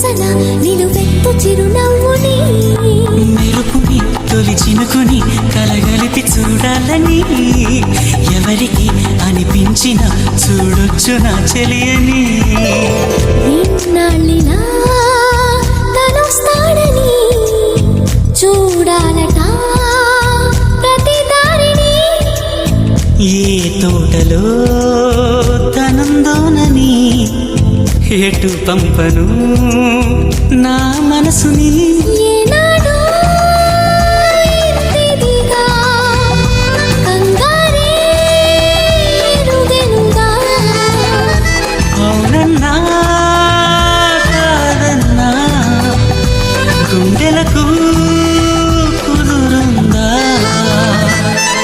ఊసన నిలువెత్తు చిరునవ్వుని మెరుపుని తొలి చినుకుని కలగలిపి చూడాలని ఎవరికి అనిపించిన చూడొచ్చు నా చెలియని ఇన్నాళ్ళిలా తనొస్తాడని చూడాలట ప్రతి దారిని ఏ తోటలో తనందోనని ఎటు పంపను నా మనసుని ఏనా